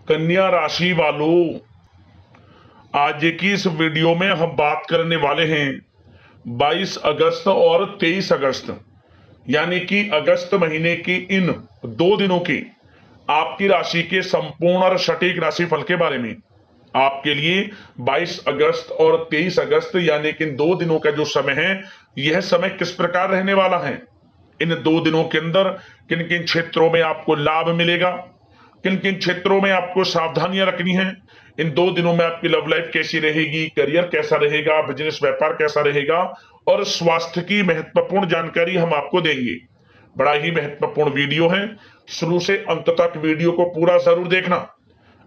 कन्या राशि वालों, आज की इस वीडियो में हम बात करने वाले हैं 22 अगस्त और 23 अगस्त यानी कि अगस्त महीने की इन 2 दिनों की आपकी राशि के संपूर्ण और सटीक राशिफल के बारे में। आपके लिए 22 अगस्त और 23 अगस्त यानी कि इन 2 दिनों का जो समय है, यह समय किस प्रकार रहने वाला है। इन 2 दिनों के अंदर किन किन क्षेत्रों में आपको लाभ मिलेगा, किन किन क्षेत्रों में आपको सावधानियां रखनी है। इन 2 दिनों में आपकी लव लाइफ कैसी रहेगी, करियर कैसा रहेगा, बिजनेस व्यापार कैसा रहेगा और स्वास्थ्य की महत्वपूर्ण जानकारी हम आपको देंगे। बड़ा ही महत्वपूर्ण वीडियो है, शुरू से अंत तक वीडियो को पूरा जरूर देखना।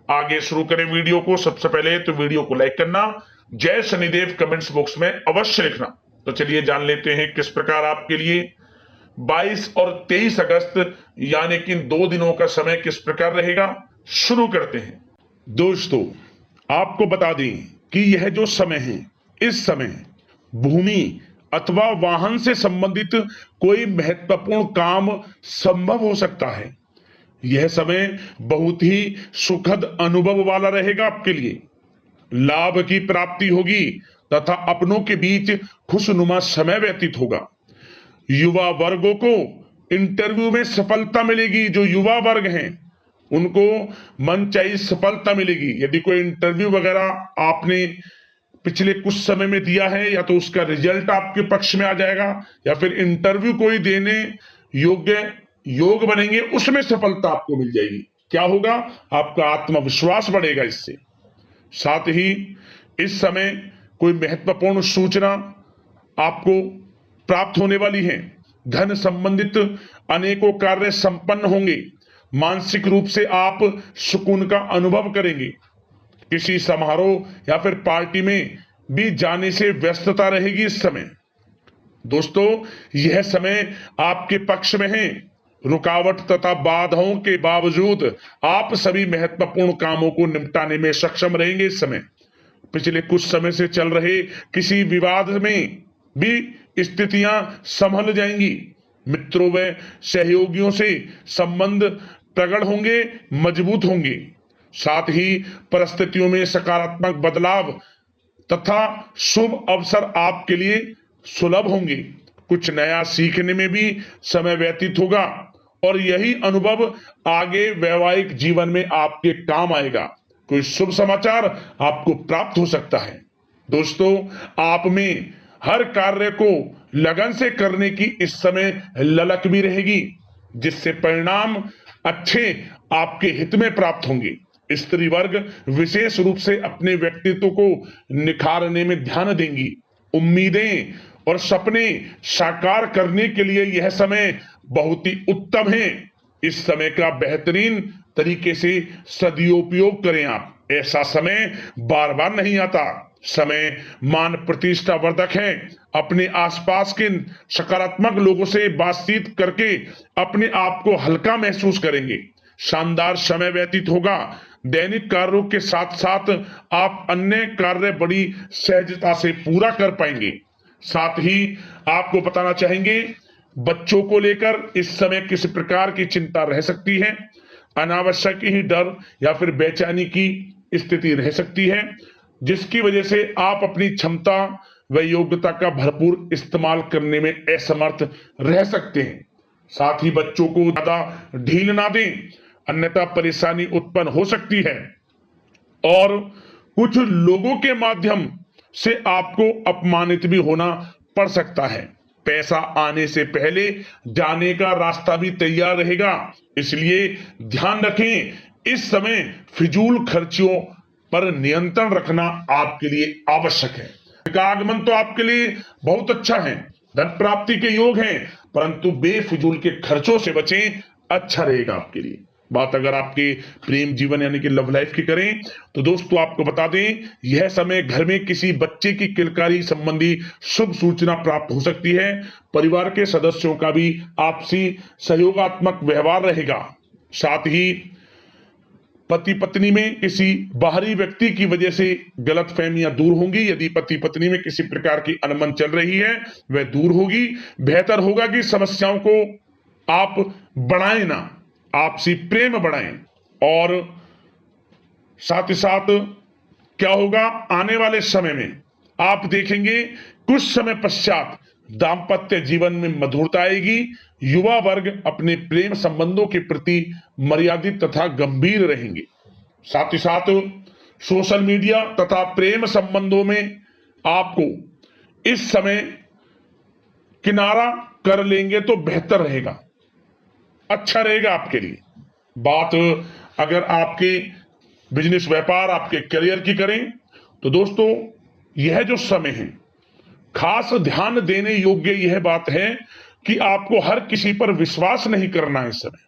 आगे शुरू करें वीडियो को, सबसे पहले तो वीडियो को लाइक करना, जय शनिदेव कमेंट्स बॉक्स में अवश्य लिखना। तो चलिए जान लेते हैं किस प्रकार आपके लिए 22 और 23 अगस्त यानी कि इन 2 दिनों का समय किस प्रकार रहेगा। शुरू करते हैं। दोस्तों, आपको बता दें कि यह जो समय है, इस समय भूमि अथवा वाहन से संबंधित कोई महत्वपूर्ण काम संभव हो सकता है। यह समय बहुत ही सुखद अनुभव वाला रहेगा आपके लिए। लाभ की प्राप्ति होगी तथा अपनों के बीच खुशनुमा समय व्यतीत होगा। युवा वर्गों को इंटरव्यू में सफलता मिलेगी। जो युवा वर्ग हैं उनको मनचाही सफलता मिलेगी। यदि कोई इंटरव्यू वगैरह आपने पिछले कुछ समय में दिया है, या तो उसका रिजल्ट आपके पक्ष में आ जाएगा, या फिर इंटरव्यू कोई देने योग्य योग बनेंगे, उसमें सफलता आपको मिल जाएगी। क्या होगा? आपका आत्मविश्वास बढ़ेगा इससे। साथ ही इस समय कोई महत्वपूर्ण सूचना आपको प्राप्त होने वाली है। धन संबंधित अनेकों कार्य संपन्न होंगे। मानसिक रूप से आप सुकून का अनुभव करेंगे। किसी समारोह या फिर पार्टी में भी जाने से व्यस्तता रहेगी इस समय। दोस्तों, यह समय आपके पक्ष में है। रुकावट तथा बाधाओं के बावजूद आप सभी महत्वपूर्ण कामों को निपटाने में सक्षम रहेंगे इस समय। पिछले कुछ समय से चल रहे किसी विवाद में भी स्थितियां संभल जाएंगी। मित्रों व सहयोगियों से संबंध प्रगाढ़ होंगे, मजबूत होंगे। साथ ही परिस्थितियों में सकारात्मक बदलाव तथा शुभ अवसर आपके लिए सुलभ होंगे। कुछ नया सीखने में भी समय व्यतीत होगा और यही अनुभव आगे वैवाहिक जीवन में आपके काम आएगा। कोई शुभ समाचार आपको प्राप्त हो सकता है। दोस्तों, आप में हर कार्य को लगन से करने की इस समय ललक भी रहेगी, जिससे परिणाम अच्छे आपके हित में प्राप्त होंगे। स्त्री वर्ग विशेष रूप से अपने व्यक्तित्व को निखारने में ध्यान देंगी। उम्मीदें और सपने साकार करने के लिए यह समय बहुत ही उत्तम है। इस समय का बेहतरीन तरीके से सदुपयोग करें आप। ऐसा समय बार बार नहीं आता। समय मान प्रतिष्ठा वर्धक है। अपने आसपास के सकारात्मक लोगों से बातचीत करके अपने आप को हल्का महसूस करेंगे। शानदार समय व्यतीत होगा। दैनिक कार्यों के साथ साथ आप अन्य कार्य बड़ी सहजता से पूरा कर पाएंगे। साथ ही आपको बताना चाहेंगे, बच्चों को लेकर इस समय किस प्रकार की चिंता रह सकती है। अनावश्यक ही डर या फिर बेचैनी की स्थिति रह सकती है, जिसकी वजह से आप अपनी क्षमता व योग्यता का भरपूर इस्तेमाल करने में असमर्थ रह सकते हैं। साथ ही बच्चों को ज्यादा ढील ना दें, अन्यथा परेशानी उत्पन्न हो सकती है और कुछ लोगों के माध्यम से आपको अपमानित भी होना पड़ सकता है। पैसा आने से पहले जाने का रास्ता भी तैयार रहेगा, इसलिए ध्यान रखें। इस समय फिजूल खर्चियों पर नियंत्रण रखना आपके लिए आवश्यक है। का आगमन तो आपके लिए बहुत अच्छा है, धन प्राप्ति के योग हैं, परंतु बेफिजूल के खर्चों से बचें, अच्छा रहेगा आपके लिए। बात अगर आपके प्रेम जीवन यानी कि लव लाइफ की करें तो दोस्तों, आपको बता दें, यह समय घर में किसी बच्चे की किलकारी संबंधी शुभ सूचना प्राप्त हो सकती है। परिवार के सदस्यों का भी आपसी सहयोगात्मक व्यवहार रहेगा। साथ ही पति पत्नी में किसी बाहरी व्यक्ति की वजह से गलतफहमियां दूर होंगी। यदि पति पत्नी में किसी प्रकार की अनबन चल रही है, वह दूर होगी। बेहतर होगा कि समस्याओं को आप बढ़ाएं ना, आपसी प्रेम बढ़ाएं और साथ ही साथ क्या होगा, आने वाले समय में आप देखेंगे कुछ समय पश्चात दाम्पत्य जीवन में मधुरता आएगी। युवा वर्ग अपने प्रेम संबंधों के प्रति मर्यादित तथा गंभीर रहेंगे। साथ ही साथ सोशल मीडिया तथा प्रेम संबंधों में आपको इस समय किनारा कर लेंगे तो बेहतर रहेगा, अच्छा रहेगा आपके लिए। बात अगर आपके बिजनेस व्यापार आपके करियर की करें तो दोस्तों यह जो समय है खास ध्यान देने योग्य यह बात है कि आपको हर किसी पर विश्वास नहीं करना है। इस समय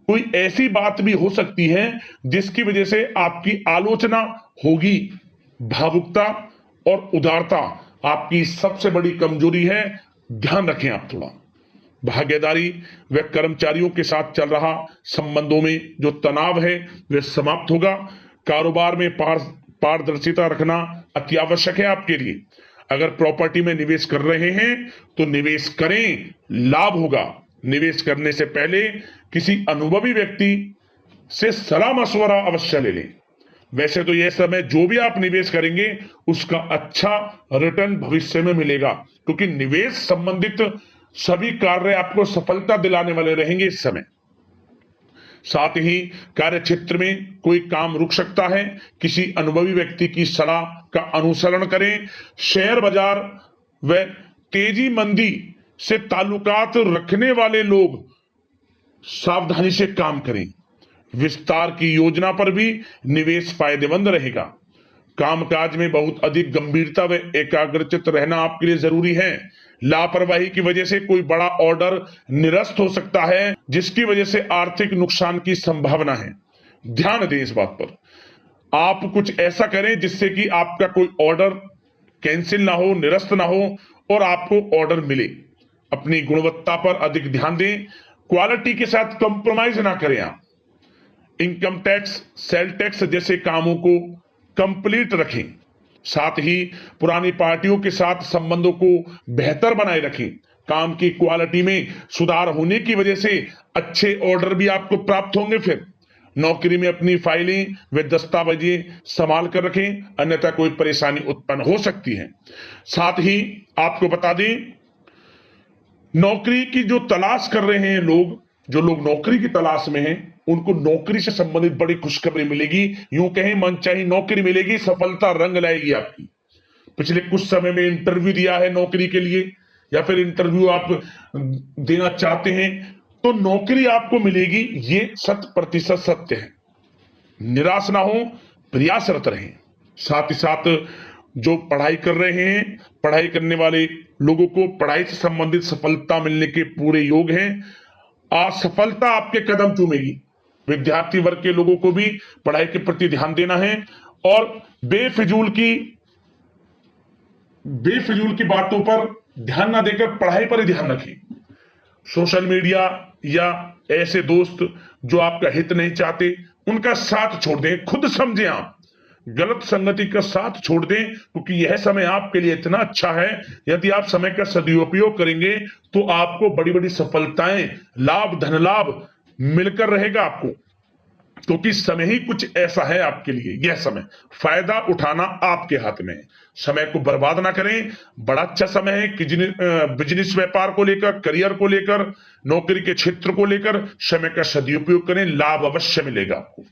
कोई ऐसी बात भी हो सकती है जिसकी वजह से आपकी आलोचना होगी। भावुकता और उदारता आपकी सबसे बड़ी कमजोरी है, ध्यान रखें आप थोड़ा। भागीदारी व कर्मचारियों के साथ चल रहा संबंधों में जो तनाव है वह समाप्त होगा। कारोबार में पारदर्शिता रखना अति आवश्यक है आपके लिए। अगर प्रॉपर्टी में निवेश कर रहे हैं तो निवेश करें, लाभ होगा। निवेश करने से पहले किसी अनुभवी व्यक्ति से सलाह मशवरा अवश्य ले लें। वैसे तो यह समय जो भी आप निवेश करेंगे उसका अच्छा रिटर्न भविष्य में मिलेगा, क्योंकि निवेश संबंधित सभी कार्य आपको सफलता दिलाने वाले रहेंगे इस समय। साथ ही कार्य क्षेत्र में कोई काम रुक सकता है, किसी अनुभवी व्यक्ति की सलाह का अनुसरण करें। शेयर बाजार व तेजी मंदी से ताल्लुकात रखने वाले लोग सावधानी से काम करें। विस्तार की योजना पर भी निवेश फायदेमंद रहेगा। कामकाज में बहुत अधिक गंभीरता व एकाग्रचित रहना आपके लिए जरूरी है। लापरवाही की वजह से कोई बड़ा ऑर्डर निरस्त हो सकता है, जिसकी वजह से आर्थिक नुकसान की संभावना है। ध्यान दें इस बात पर। आप कुछ ऐसा करें जिससे कि आपका कोई ऑर्डर कैंसिल ना हो, निरस्त ना हो और आपको ऑर्डर मिले। अपनी गुणवत्ता पर अधिक ध्यान दें, क्वालिटी के साथ कंप्रोमाइज ना करें आप। इनकम टैक्स, सेल टैक्स जैसे कामों को कंप्लीट रखें। साथ ही पुरानी पार्टियों के साथ संबंधों को बेहतर बनाए रखें। काम की क्वालिटी में सुधार होने की वजह से अच्छे ऑर्डर भी आपको प्राप्त होंगे। फिर नौकरी में अपनी फाइलें व दस्तावेजें संभाल कर रखें, अन्यथा कोई परेशानी उत्पन्न हो सकती है। साथ ही आपको बता दें, नौकरी की जो तलाश कर रहे हैं लोग, जो लोग नौकरी की तलाश में हैं, उनको नौकरी से संबंधित बड़ी खुशखबरी मिलेगी। यूं कहें मनचाही नौकरी मिलेगी, सफलता रंग लाएगी आपकी। पिछले कुछ समय में इंटरव्यू दिया है नौकरी के लिए या फिर इंटरव्यू आप देना चाहते हैं तो नौकरी आपको मिलेगी, ये 100% सत्य है। निराश ना हो, प्रयासरत रहें। साथ ही साथ जो पढ़ाई कर रहे हैं, पढ़ाई करने वाले लोगों को पढ़ाई से संबंधित सफलता मिलने के पूरे योग हैं। असफलता आपके कदम चूमेगी। विद्यार्थी वर्ग के लोगों को भी पढ़ाई के प्रति ध्यान देना है और बेफिजूल की बातों पर ध्यान ना देकर पढ़ाई पर ही ध्यान रखें। सोशल मीडिया या ऐसे दोस्त जो आपका हित नहीं चाहते उनका साथ छोड़ दें। खुद समझें, आप गलत संगति का साथ छोड़ दें, क्योंकि यह समय आपके लिए इतना अच्छा है। यदि आप समय का सदुपयोग करेंगे तो आपको बड़ी बड़ी सफलताएं, लाभ, धन लाभ मिलकर रहेगा आपको, क्योंकि समय ही कुछ ऐसा है आपके लिए। यह समय फायदा उठाना आपके हाथ में है। समय को बर्बाद ना करें। बड़ा अच्छा समय है कि बिजनेस व्यापार को लेकर, करियर को लेकर, नौकरी के क्षेत्र को लेकर समय का सदुपयोग करें, लाभ अवश्य मिलेगा आपको।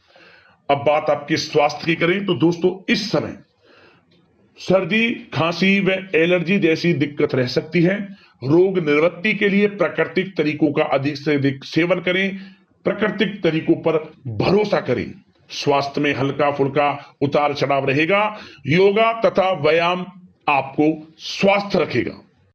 अब बात आपके स्वास्थ्य की करें तो दोस्तों इस समय सर्दी, खांसी व एलर्जी जैसी दिक्कत रह सकती है। रोग निवृत्ति के लिए प्राकृतिक तरीकों का अधिक से अधिक सेवन करें। प्राकृतिक तरीकों पर भरोसा करें। स्वास्थ्य में हल्का फुल्का उतार चढ़ाव रहेगा। योगा तथा व्यायाम आपको स्वस्थ रखेगा।